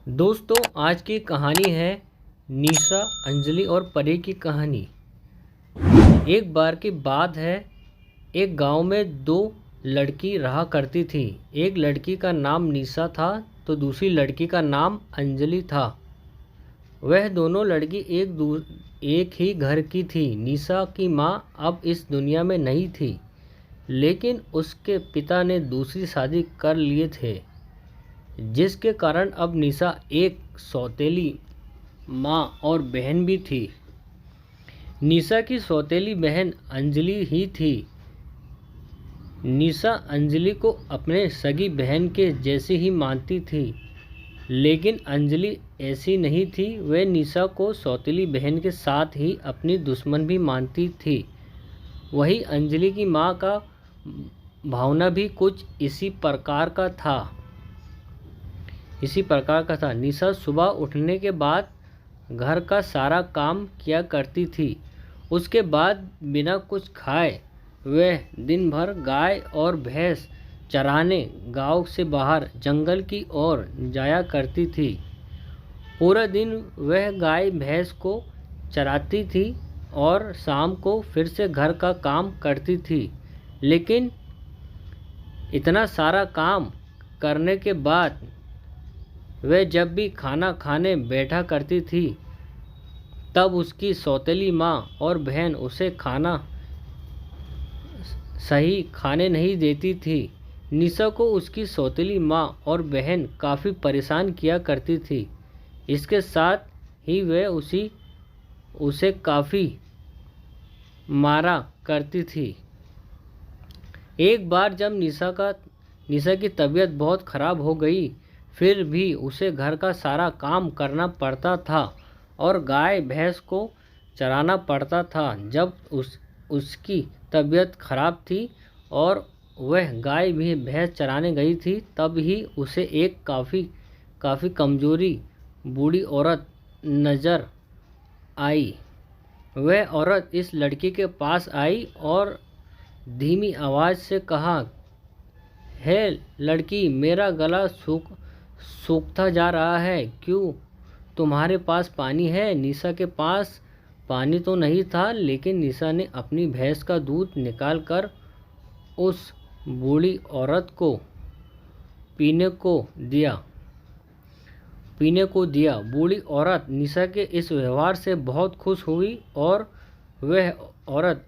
दोस्तों, आज की कहानी है निशा, अंजलि और परी की कहानी। एक बार की बात है, एक गांव में दो लड़की रहा करती थी। एक लड़की का नाम निशा था तो दूसरी लड़की का नाम अंजलि था। वह दोनों लड़की एक ही घर की थी। निशा की माँ अब इस दुनिया में नहीं थी, लेकिन उसके पिता ने दूसरी शादी कर लिए थे, जिसके कारण अब निशा एक सौतेली माँ और बहन भी थी। निशा की सौतेली बहन अंजलि ही थी। निशा अंजलि को अपने सगी बहन के जैसी ही मानती थी, लेकिन अंजलि ऐसी नहीं थी। वह निशा को सौतेली बहन के साथ ही अपनी दुश्मन भी मानती थी। वही अंजलि की माँ का भावना भी कुछ इसी प्रकार का था। निशा सुबह उठने के बाद घर का सारा काम किया करती थी। उसके बाद बिना कुछ खाए वह दिन भर गाय और भैंस चराने गांव से बाहर जंगल की ओर जाया करती थी। पूरा दिन वह गाय भैंस को चराती थी और शाम को फिर से घर का काम करती थी। लेकिन इतना सारा काम करने के बाद वह जब भी खाना खाने बैठा करती थी, तब उसकी सौतेली माँ और बहन उसे खाना सही खाने नहीं देती थी। निशा को उसकी सौतेली माँ और बहन काफ़ी परेशान किया करती थी। इसके साथ ही वह उसे काफ़ी मारा करती थी। एक बार जब निशा की तबीयत बहुत ख़राब हो गई, फिर भी उसे घर का सारा काम करना पड़ता था और गाय भैंस को चराना पड़ता था। जब उसकी तबीयत खराब थी और वह गाय भी भैंस चराने गई थी, तब ही उसे एक काफ़ी कमज़ोरी बूढ़ी औरत नज़र आई। वह औरत इस लड़की के पास आई और धीमी आवाज़ से कहा, "हे लड़की, मेरा गला सूखता जा रहा है। क्यों, तुम्हारे पास पानी है?" निशा के पास पानी तो नहीं था, लेकिन निशा ने अपनी भैंस का दूध निकाल कर उस बूढ़ी औरत को पीने को दिया। बूढ़ी औरत निशा के इस व्यवहार से बहुत खुश हुई और वह औरत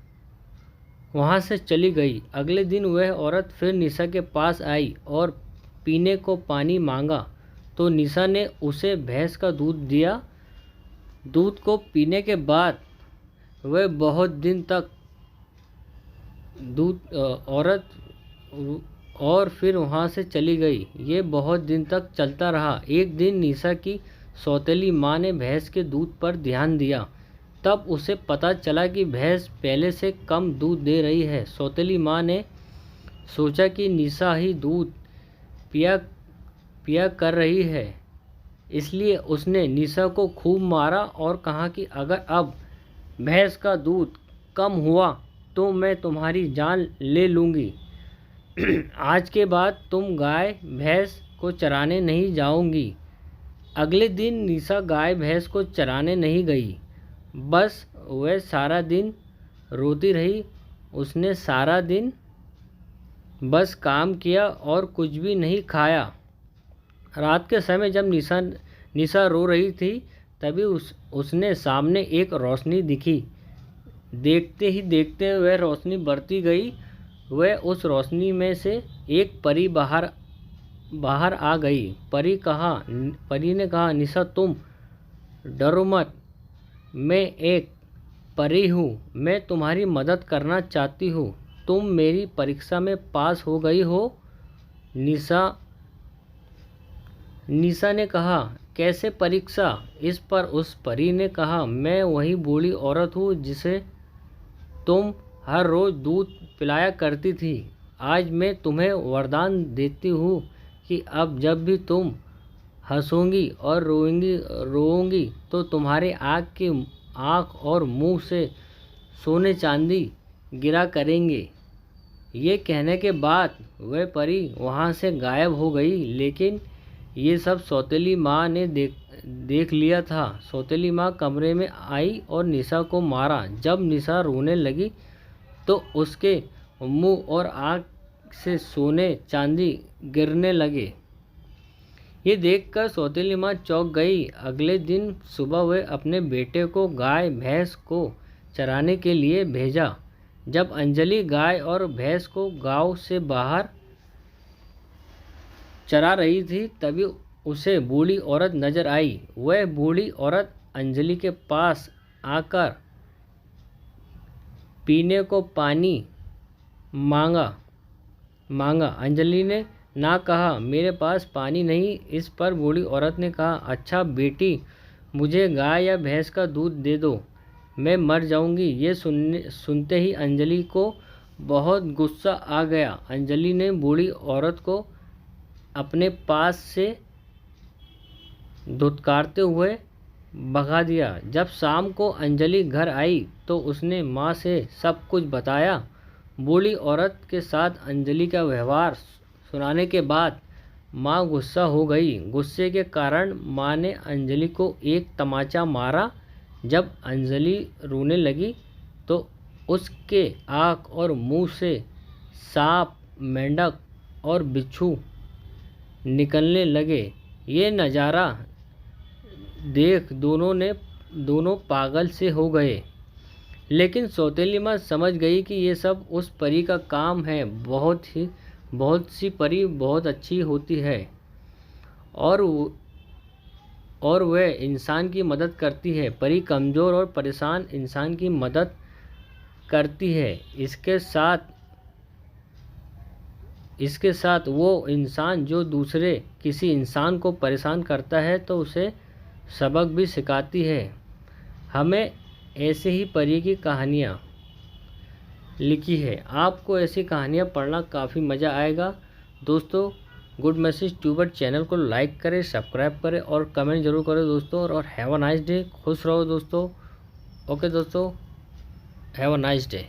वहाँ से चली गई। अगले दिन वह औरत फिर निशा के पास आई और पीने को पानी मांगा, तो निशा ने उसे भैंस का दूध दिया। दूध को पीने के बाद वह बहुत दिन तक औरत और फिर वहाँ से चली गई। ये बहुत दिन तक चलता रहा। एक दिन निशा की सौतेली माँ ने भैंस के दूध पर ध्यान दिया। तब उसे पता चला कि भैंस पहले से कम दूध दे रही है। सौतेली माँ ने सोचा कि निशा ही दूध पिया कर रही है, इसलिए उसने निशा को खूब मारा और कहा कि अगर अब भैंस का दूध कम हुआ तो मैं तुम्हारी जान ले लूँगी। आज के बाद तुम गाय भैंस को चराने नहीं जाओगी। अगले दिन निशा गाय भैंस को चराने नहीं गई। बस वह सारा दिन रोती रही। उसने सारा दिन बस काम किया और कुछ भी नहीं खाया। रात के समय जब निशा रो रही थी, तभी उसने सामने एक रोशनी दिखी। देखते ही देखते वह रोशनी बढ़ती गई। वह उस रोशनी में से एक परी बाहर आ गई। परी ने कहा, "निशा, तुम डरो मत। मैं एक परी हूँ। मैं तुम्हारी मदद करना चाहती हूँ। तुम मेरी परीक्षा में पास हो गई हो?" निशा ने कहा, "कैसे परीक्षा?" इस पर उस परी ने कहा, "मैं वही बूढ़ी औरत हूँ जिसे तुम हर रोज़ दूध पिलाया करती थी। आज मैं तुम्हें वरदान देती हूँ कि अब जब भी तुम हंसोगी और रोओगी तो तुम्हारे आँख और मुंह से सोने चांदी गिरा करेंगे।" ये कहने के बाद वह परी वहाँ से गायब हो गई। लेकिन ये सब सौतेली माँ ने देख लिया था। सौतेली माँ कमरे में आई और निशा को मारा। जब निशा रोने लगी तो उसके मुंह और आँख से सोने चांदी गिरने लगे। ये देखकर सौतेली माँ चौंक गई। अगले दिन सुबह वे अपने बेटे को गाय भैंस को चराने के लिए भेजा। जब अंजलि गाय और भैंस को गांव से बाहर चरा रही थी तभी उसे बूढ़ी औरत नजर आई। वह बूढ़ी औरत अंजलि के पास आकर पीने को पानी मांगा। अंजलि ने ना कहा, मेरे पास पानी नहीं। इस पर बूढ़ी औरत ने कहा, अच्छा बेटी, मुझे गाय या भैंस का दूध दे दो, मैं मर जाऊंगी। ये सुनते ही अंजलि को बहुत गुस्सा आ गया। अंजलि ने बूढ़ी औरत को अपने पास से धुतकारते हुए भगा दिया। जब शाम को अंजलि घर आई तो उसने माँ से सब कुछ बताया। बूढ़ी औरत के साथ अंजलि का व्यवहार सुनाने के बाद माँ गुस्सा हो गई। गुस्से के कारण माँ ने अंजलि को एक तमाचा मारा। जब अंजलि रोने लगी तो उसके आँख और मुंह से सांप, मेंढक और बिच्छू निकलने लगे। ये नज़ारा देख दोनों पागल से हो गए। लेकिन सौतेली माँ समझ गई कि ये सब उस परी का काम है। बहुत सी परी बहुत अच्छी होती है और वह इंसान की मदद करती है। परी कमज़ोर और परेशान इंसान की मदद करती है। इसके साथ वो इंसान जो दूसरे किसी इंसान को परेशान करता है तो उसे सबक भी सिखाती है। हमें ऐसे ही परी की कहानियाँ लिखी है। आपको ऐसी कहानियाँ पढ़ना काफ़ी मज़ा आएगा। दोस्तों, गुड मैसेज ट्यूबर चैनल को लाइक करें, सब्सक्राइब करें और कमेंट जरूर करें दोस्तों। और हैव अ नाइस डे। खुश रहो दोस्तों। ओके दोस्तों, हैव अ नाइस डे।